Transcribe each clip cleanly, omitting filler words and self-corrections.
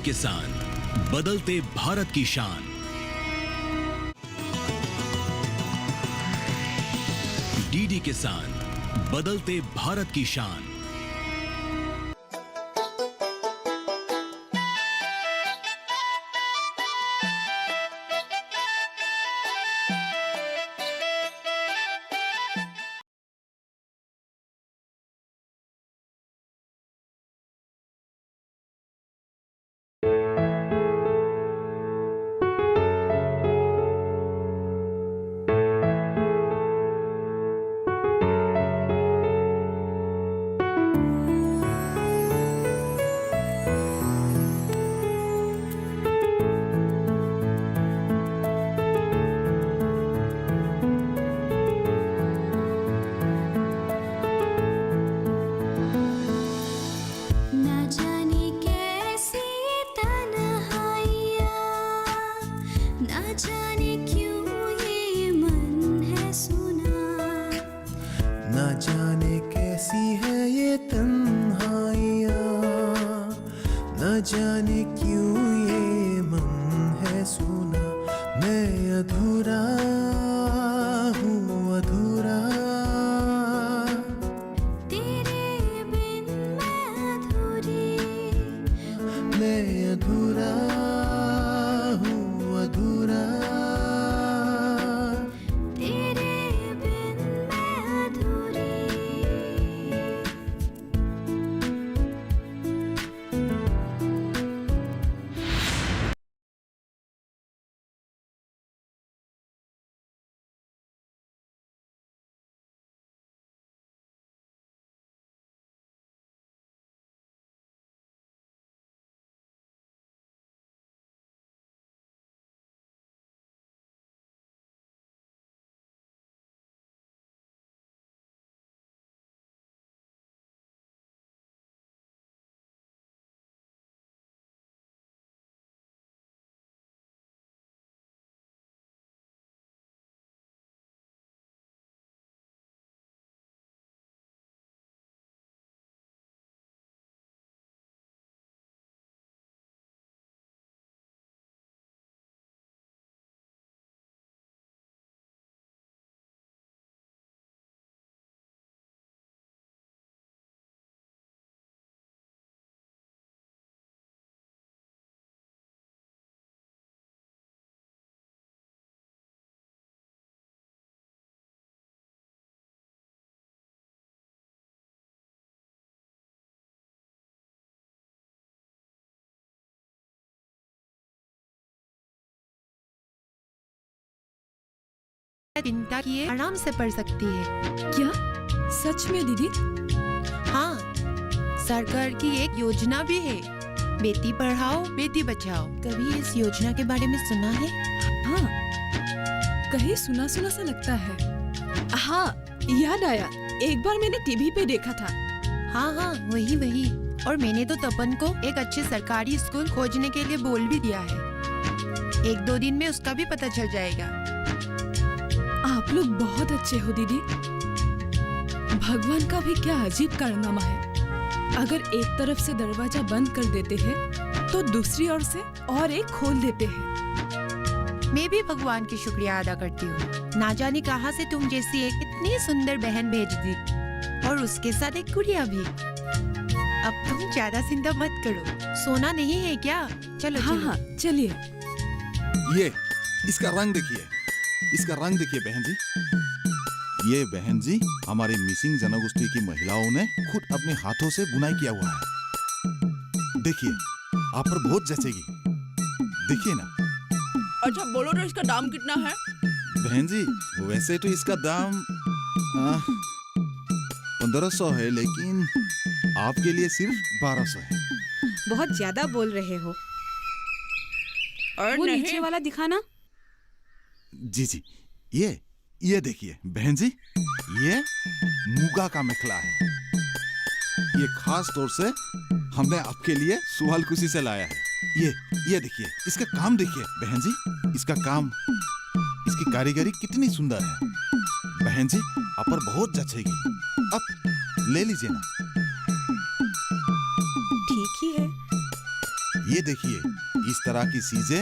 किसान, बदलते भारत की शान। डीडी किसान, बदलते भारत की शान। ना जाने कैसी है ये तन्हाइयाँ, ना जाने क्यों ये मन है सूना। मैं अधूरा हूँ अधूरा, तेरे बिन मैं अधूरी। मैं अधूरा हूँ अधूरा, तेरे बिन मैं अधूरी। चिंता किए आराम से पढ़ सकती है। क्या सच में दीदी? हाँ, सरकार की एक योजना भी है, बेटी पढ़ाओ बेटी बचाओ। कभी इस योजना के बारे में सुना है? हाँ, कहीं सुना सुना सा लगता है। हाँ, याद आया, एक बार मैंने टीवी पे देखा था। हाँ हाँ, वही वही। और मैंने तो तपन को एक अच्छे सरकारी स्कूल खोजने के लिए बोल भी दिया है। 1-2 दिन में उसका भी पता चल जाएगा। आप लोग बहुत अच्छे हो दीदी। भगवान का भी क्या अजीब कारनामा है। अगर एक तरफ से दरवाजा बंद कर देते हैं तो दूसरी ओर से और एक खोल देते हैं। मैं भी भगवान की शुक्रिया अदा करती हूँ। ना जाने कहाँ से तुम जैसी एक इतनी सुंदर बहन भेज दी, और उसके साथ एक गुड़िया भी। अब तुम ज्यादा चिंता मत करो। सोना नहीं है क्या? चलो हाँ चलो। हाँ, चलिए। ये इसका रंग देखिए, इसका रंग देखिए बहन जी। ये बहन जी हमारी मिसिंग जनगोष्ठी की महिलाओं ने खुद अपने हाथों से बुनाई किया हुआ है। देखिए, आप पर बहुत जचेगी। देखिए ना। अच्छा बोलो तो इसका दाम कितना है? बहन जी वैसे तो इसका दाम 1500 है, लेकिन आपके लिए सिर्फ 1200 है। बहुत ज्यादा बोल रहे हो। और वो नहीं? नीचे वाला दिखाना। जी जी, ये देखिए बहन जी, ये मुगा का मेखला है। ये खास तौर से हमने आपके लिए सुहालकुशी से लाया है। ये देखिए, इसका काम देखिए बहन जी, इसका काम, इसकी कारीगरी कितनी सुंदर है। बहन जी आप पर बहुत जचेगी। अब ले लीजिए ना। ठीक ही है। ये देखिए, इस तरह की चीजें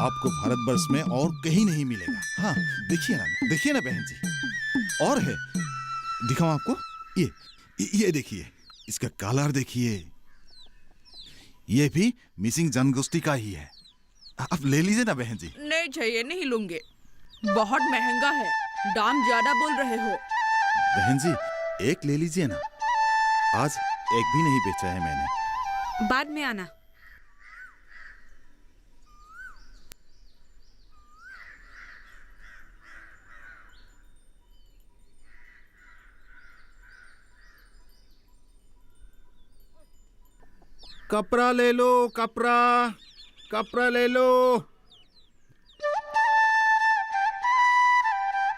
आपको भारतवर्ष में और कहीं नहीं मिलेगा। हाँ, देखिए ना बहन जी, और है, दिखाऊं आपको? ये देखिए, इसका कलर देखिए, ये भी मिसिंग जनगोष्ठी का ही है। आप ले लीजिए ना बहन जी। नहीं चाहिए, नहीं लूंगे, बहुत महंगा है, दाम ज्यादा बोल रहे हो। बहन जी, एक ले लीजिए ना, आज एक भी नहीं बेचा है मैंने। बाद में आना। कपड़ा ले लो, कपड़ा ले लो,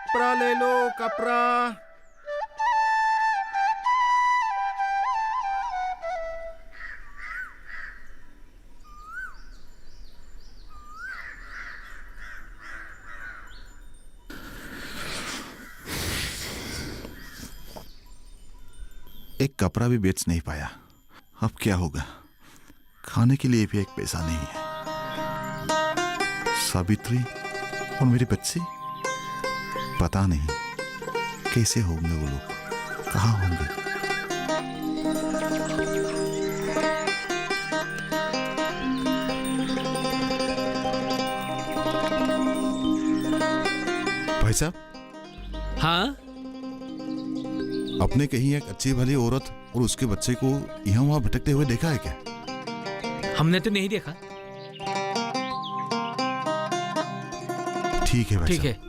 कपड़ा ले लो, कपड़ा। एक कपड़ा भी बेच नहीं पाया, अब क्या होगा? खाने के लिए भी एक पैसा नहीं है। सावित्री और मेरे बच्चे, पता नहीं कैसे होंगे वो लोग, कहाँ होंगे? भाई साहब। हाँ, आपने कहीं एक अच्छी भली औरत और उसके बच्चे को यहाँ वहां भटकते हुए देखा है क्या? हमने तो नहीं देखा। ठीक है भाई ठीक साहब। है।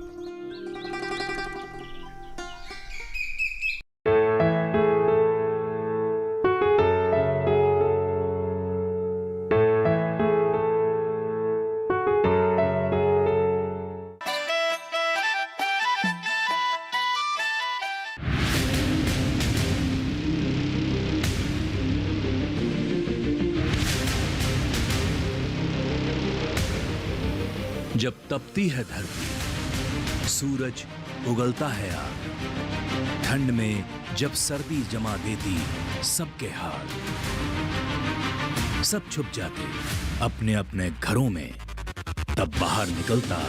जब तपती है धरती, सूरज उगलता है आग, ठंड में जब सर्दी जमा देती सबके हाल, सब छुप जाते अपने अपने घरों में, तब बाहर निकलता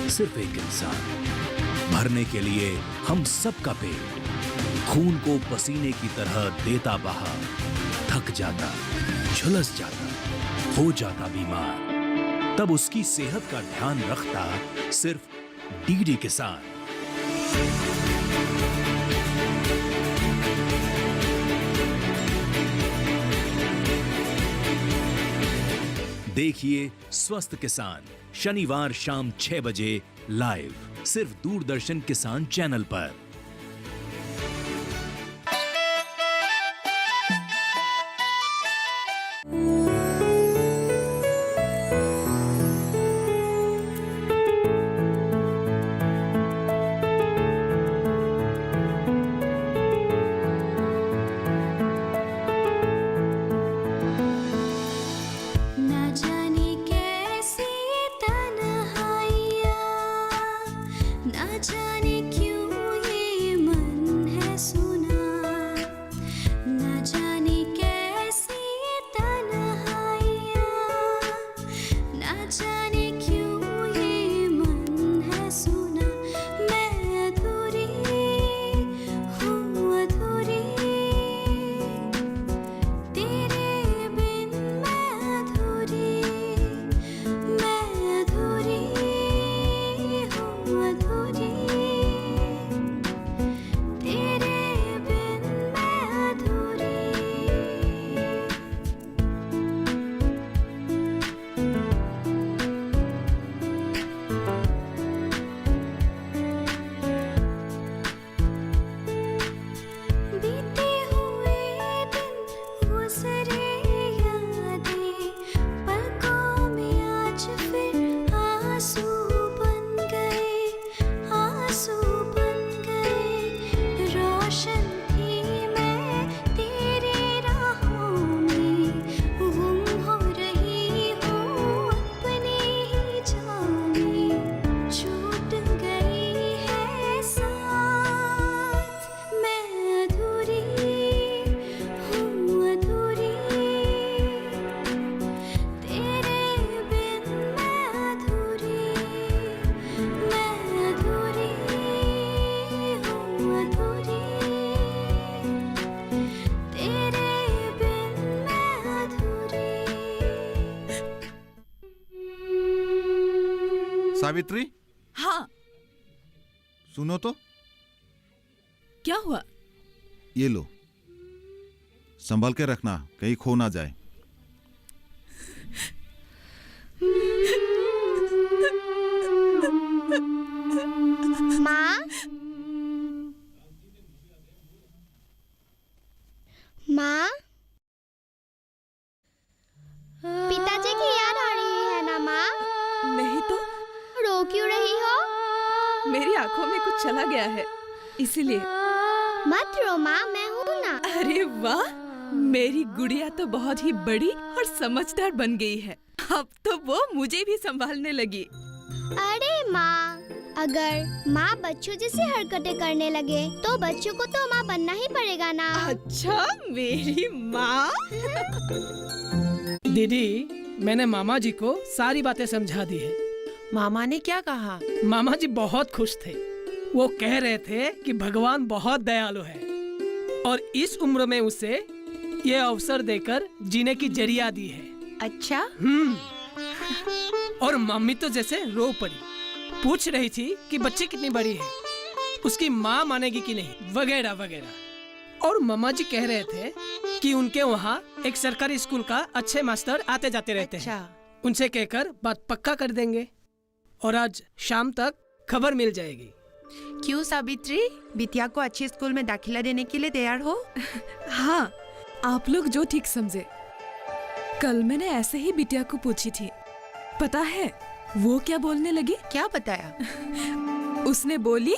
सिर्फ एक इंसान, भरने के लिए हम सबका पेट, खून को पसीने की तरह देता बहा, थक जाता, झुलस जाता, हो जाता बीमार, तब उसकी सेहत का ध्यान रखता सिर्फ डीडी किसान। देखिए स्वस्थ किसान शनिवार शाम 6 बजे लाइव, सिर्फ दूरदर्शन किसान चैनल पर। ना जाने कैसी तन्हाइयाँ, ना जाने क्यों ये सावित्री, हाँ, सुनो तो, क्या हुआ? ये लो, संभाल के रखना, कहीं खो ना जाए। माँ, माँ, पिताजी की याद आ रही है ना माँ? नहीं तो रो क्यों रही हो? मेरी आंखों में कुछ चला गया है, इसीलिए। मत रो माँ, मैं हूँ ना। अरे वाह, मेरी गुड़िया तो बहुत ही बड़ी और समझदार बन गई है। अब तो वो मुझे भी संभालने लगी। अरे माँ, अगर माँ बच्चों जैसी हरकतें करने लगे तो बच्चों को तो माँ बनना ही पड़ेगा ना। अच्छा, मेरी माँ। दीदी, मैंने मामा जी को सारी बातें समझा दी है। मामा ने क्या कहा? मामा जी बहुत खुश थे। वो कह रहे थे कि भगवान बहुत दयालु है और इस उम्र में उसे ये अवसर देकर जीने की जरिया दी है। अच्छा। और मम्मी तो जैसे रो पड़ी, पूछ रही थी कि बच्ची कितनी बड़ी है, उसकी माँ मानेगी कि नहीं, वगैरह वगैरह। और मामा जी कह रहे थे कि उनके वहाँ एक सरकारी स्कूल का अच्छे मास्टर आते जाते रहते हैं, उनसे कहकर बात पक्का कर देंगे और आज शाम तक खबर मिल जाएगी। क्यों सावित्री, बिटिया को अच्छे स्कूल में दाखिला देने के लिए तैयार हो? हाँ, आप लोग जो ठीक समझे। कल मैंने ऐसे ही बिटिया को पूछी थी, पता है वो क्या बोलने लगी? क्या बताया? उसने बोली,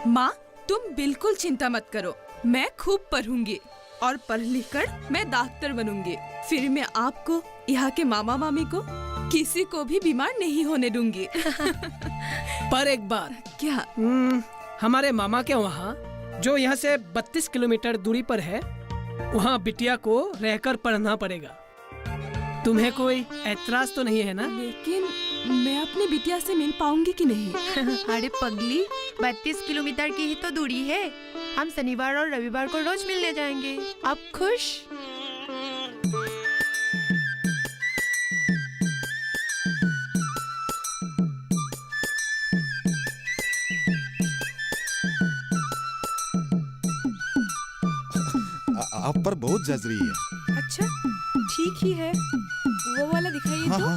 माँ तुम बिल्कुल चिंता मत करो, मैं खूब पढ़ूंगी और पढ़ लिख कर मैं डॉक्टर बनूंगी। फिर मैं आपको, यहाँ के मामा मामी को, किसी को भी बीमार नहीं होने दूंगी। पर एक बार, क्या? हमारे मामा के वहाँ, जो यहाँ से 32 किलोमीटर दूरी पर है, वहाँ बिटिया को रहकर पढ़ना पड़ेगा। तुम्हें कोई ऐतराज तो नहीं है ना? लेकिन मैं अपनी बिटिया से मिल पाऊंगी कि नहीं? अरे पगली, 32 किलोमीटर की ही तो दूरी है। हम शनिवार और रविवार को रोज मिलने जाएंगे। अब खुश? आप पर बहुत जज रही है। अच्छा, ठीक ही है। वो वाला दिखाइए हाँ, तो। हाँ।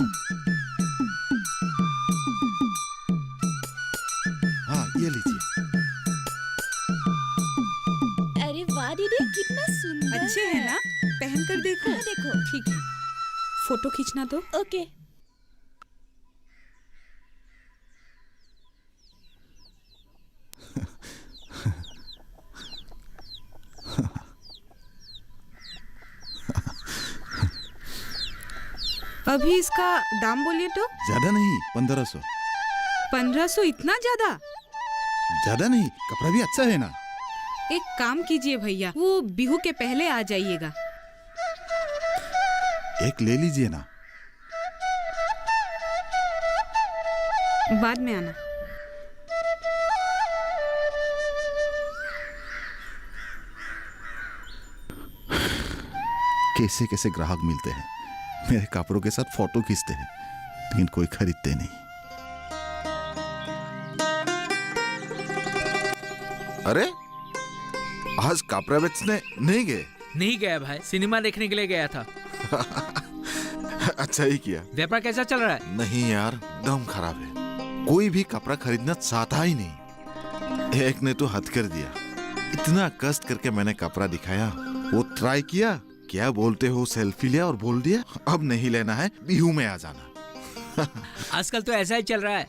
हाँ, ये लीजिए। अरे वाह दीदी, कितना सुंदर। अच्छे है ना? पहन कर देखो। देखो। ठीक है, फोटो खींचना तो। ओके। अभी इसका दाम बोलिए तो। ज्यादा नहीं, 1500। 1500 इतना ज्यादा? ज्यादा नहीं, कपड़ा भी अच्छा है ना। एक काम कीजिए भैया, वो बिहू के पहले आ जाइएगा। एक ले लीजिए ना। बाद में आना। कैसे कैसे ग्राहक मिलते हैं, मेरे कपड़ों के साथ फोटो खींचते हैं, लेकिन कोई खरीदते नहीं। अरे, आज कपड़ा बेचने नहीं गए? नहीं गया भाई, सिनेमा देखने के लिए गया था। अच्छा ही किया। व्यापार कैसा चल रहा है? नहीं यार, दम खराब है। कोई भी कपड़ा खरीदना चाहता ही नहीं। एक ने तो हद कर दिया। इतना कष्ट करके मैंने कपड़ा दिखाया, वो ट्राई किया, क्या बोलते हो, सेल्फी लिया और बोल दिया अब नहीं लेना है, बिहू में आ जाना। आजकल तो ऐसा ही चल रहा है,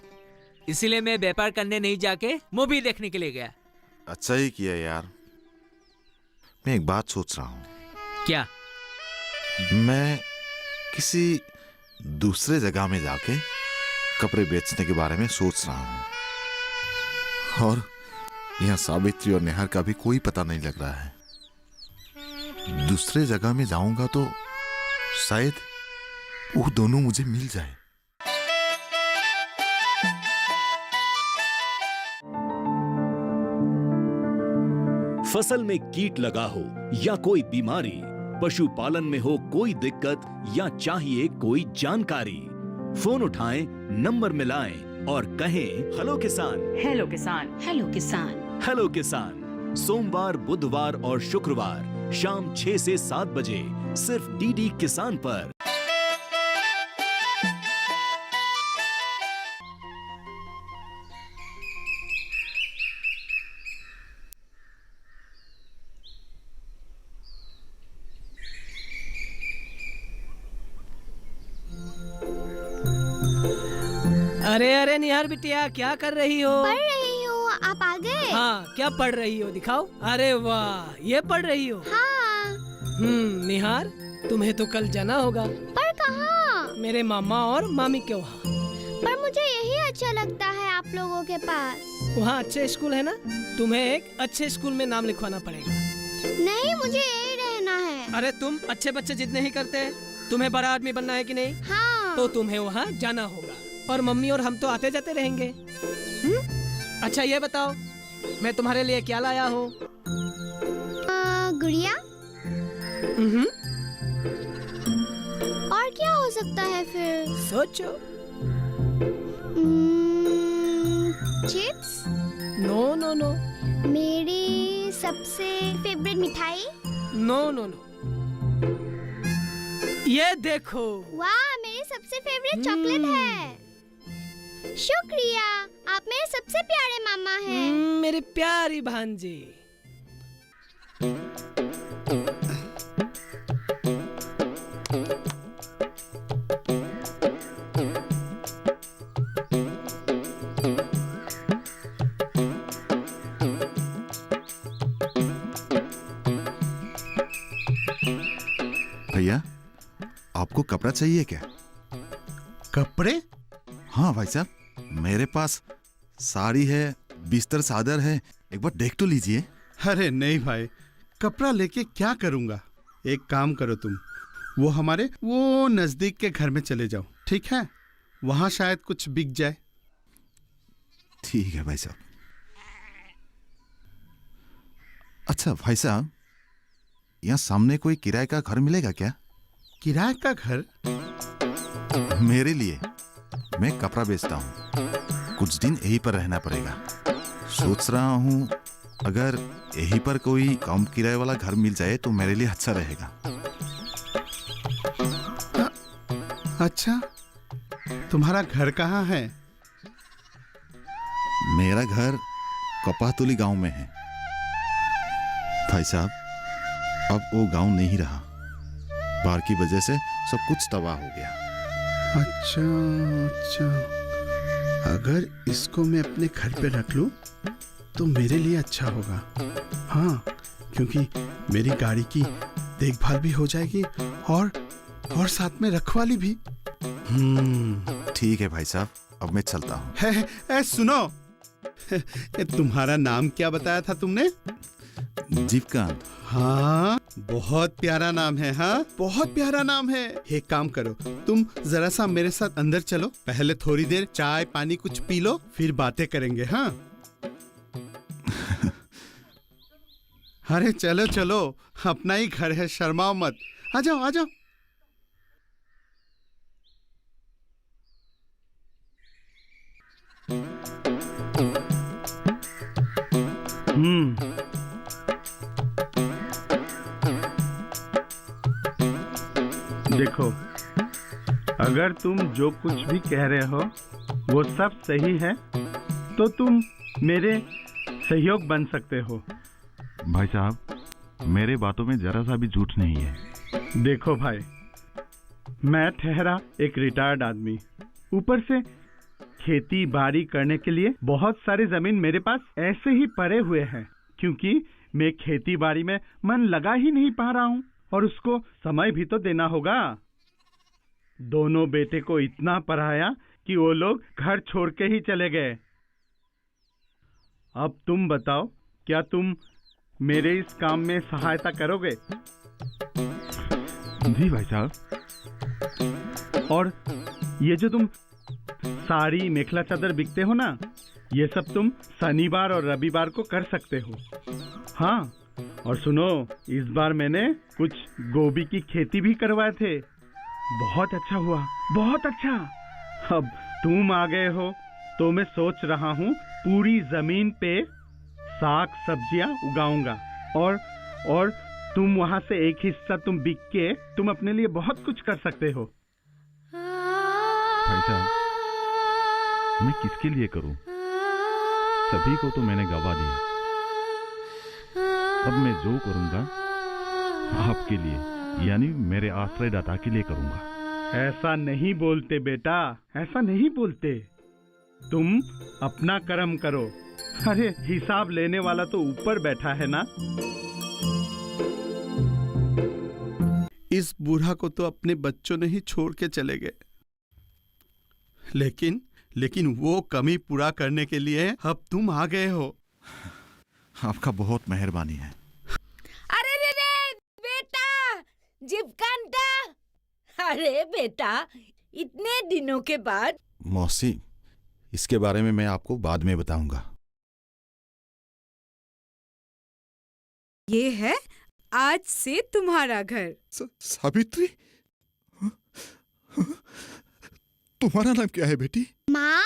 इसीलिए मैं व्यापार करने नहीं जाके मूवी देखने के लिए गया। अच्छा ही किया यार। मैं एक बात सोच रहा हूँ। क्या? मैं किसी दूसरे जगह में जाके कपड़े बेचने के बारे में सोच रहा हूँ, और यहाँ सावित्री और नेहर का भी कोई पता नहीं लग रहा है। दूसरे जगह में जाऊंगा तो शायद वो दोनों मुझे मिल जाए। फसल में कीट लगा हो या कोई बीमारी, पशुपालन में हो कोई दिक्कत या चाहिए कोई जानकारी, फोन उठाएं, नंबर मिलाएं, और कहें हेलो किसान। हेलो किसान। हेलो किसान। हेलो किसान सोमवार, बुधवार और शुक्रवार शाम 6 से 7 बजे सिर्फ डीडी किसान पर। अरे अरे निहार बिटिया, क्या कर रही हो? पढ़ रही हूँ, आप आ गए? हाँ, क्या पढ़ रही हो दिखाओ। अरे वाह, ये पढ़ रही हो? हाँ। निहार, तुम्हें तो कल जाना होगा। पर कहाँ? मेरे मामा और मामी के वहाँ। पर मुझे यही अच्छा लगता है आप लोगों के पास। वहाँ अच्छे स्कूल है ना, तुम्हें एक अच्छे स्कूल में नाम लिखवाना पड़ेगा। नहीं, मुझे यही रहना है। अरे तुम अच्छे बच्चे जितने ही करते हैं, तुम्हें बड़ा आदमी बनना है कि नहीं? हाँ। तो तुम्हें वहाँ जाना होगा और मम्मी और हम तो आते जाते रहेंगे। अच्छा ये बताओ, मैं तुम्हारे लिए क्या लाया हूँ? गुड़िया। और क्या हो सकता है फिर? सोचो। चिप्स? No no no. मेरी सबसे फेवरेट मिठाई? No no no. ये देखो। वाह, मेरी सबसे फेवरेट चॉकलेट है। शुक्रिया, आप मेरे सबसे प्यारे मामा हैं। मेरी प्यारी भांजी। भैया, आपको कपड़ा चाहिए क्या? कपड़े? हाँ भाई साहब, मेरे पास साड़ी है, बिस्तर चादर है, एक बार देख तो लीजिए। अरे नहीं भाई, कपड़ा लेके क्या करूंगा। एक काम करो तुम, वो हमारे वो नजदीक के घर में चले जाओ, ठीक है? वहां शायद कुछ बिक जाए। ठीक है भाई साहब। अच्छा भाई साहब, यहाँ सामने कोई किराए का घर मिलेगा क्या? किराए का घर? मेरे लिए, मैं कपड़ा बेचता हूँ, कुछ दिन यहीं पर रहना पड़ेगा। सोच रहा हूँ अगर यहीं पर कोई कम किराए वाला घर मिल जाए तो मेरे लिए अच्छा रहेगा। अच्छा, तुम्हारा घर कहाँ है? मेरा घर कपातुली गांव में है। भाई साहब, अब वो गांव नहीं रहा, बाढ़ की वजह से सब कुछ तबाह हो गया। अच्छा अच्छा, अगर इसको मैं अपने घर पे रख लूं तो मेरे लिए अच्छा होगा। हाँ, क्योंकि मेरी गाड़ी की देखभाल भी हो जाएगी और साथ में रखवाली भी। ठीक है भाई साहब, अब मैं चलता हूँ। सुनो, तुम्हारा नाम क्या बताया था तुमने? जीवकांत। हाँ, बहुत प्यारा नाम है। हाँ, बहुत प्यारा नाम है। एक काम करो, तुम जरा सा मेरे साथ अंदर चलो, पहले थोड़ी देर चाय पानी कुछ पी लो, फिर बातें करेंगे। हाँ अरे चलो चलो, अपना ही घर है, शर्माओ मत। आ जाओ आ जाओ। देखो, अगर तुम जो कुछ भी कह रहे हो वो सब सही है तो तुम मेरे सहयोग बन सकते हो। भाई साहब, मेरे बातों में जरा सा भी झूठ नहीं है। देखो भाई, मैं ठहरा एक रिटायर्ड आदमी, ऊपर से खेती बाड़ी करने के लिए बहुत सारी जमीन मेरे पास ऐसे ही पड़े हुए हैं, क्योंकि मैं खेती बाड़ी में मन लगा ही नहीं पा रहा हूँ और उसको समय भी तो देना होगा। दोनों बेटे को इतना पढ़ाया कि वो लोग घर छोड़ के ही चले गए। अब तुम बताओ, क्या तुम मेरे इस काम में सहायता करोगे? जी भाई साहब। और ये जो तुम साड़ी मेखला चादर बिकते हो ना, ये सब तुम शनिवार और रविवार को कर सकते हो। हाँ, और सुनो, इस बार मैंने कुछ गोभी की खेती भी करवाए थे, बहुत अच्छा हुआ, बहुत अच्छा। अब तुम आ गए हो तो मैं सोच रहा हूँ पूरी जमीन पे साग सब्जियाँ उगाऊंगा और तुम वहाँ से एक हिस्सा तुम बिक के तुम अपने लिए बहुत कुछ कर सकते हो। भाई साहब, मैं किसके लिए करूं? सभी को तो मैंने गवा दिया। अब मैं जो करूंगा आपके लिए, यानी मेरे आश्रयदाता के लिए करूंगा। ऐसा नहीं बोलते बेटा, ऐसा नहीं बोलते। तुम अपना कर्म करो। अरे हिसाब लेने वाला तो ऊपर बैठा है ना। इस बूढ़ा को तो अपने बच्चों ने ही छोड़ के चले गए, लेकिन वो कमी पूरा करने के लिए अब तुम आ गए हो। आपका बहुत मेहरबानी है। अरे रे रे बेटा, जीवकांता, अरे बेटा, इतने दिनों के बाद। मौसी, इसके बारे में मैं आपको बाद में बताऊंगा। ये है आज से तुम्हारा घर। सावित्री, तुम्हारा नाम क्या है बेटी? माँ।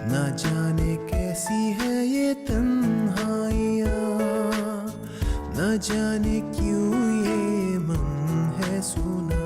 ना जाने कैसी है ये तन्हाइयाँ, न जाने क्यों ये मन है सुना।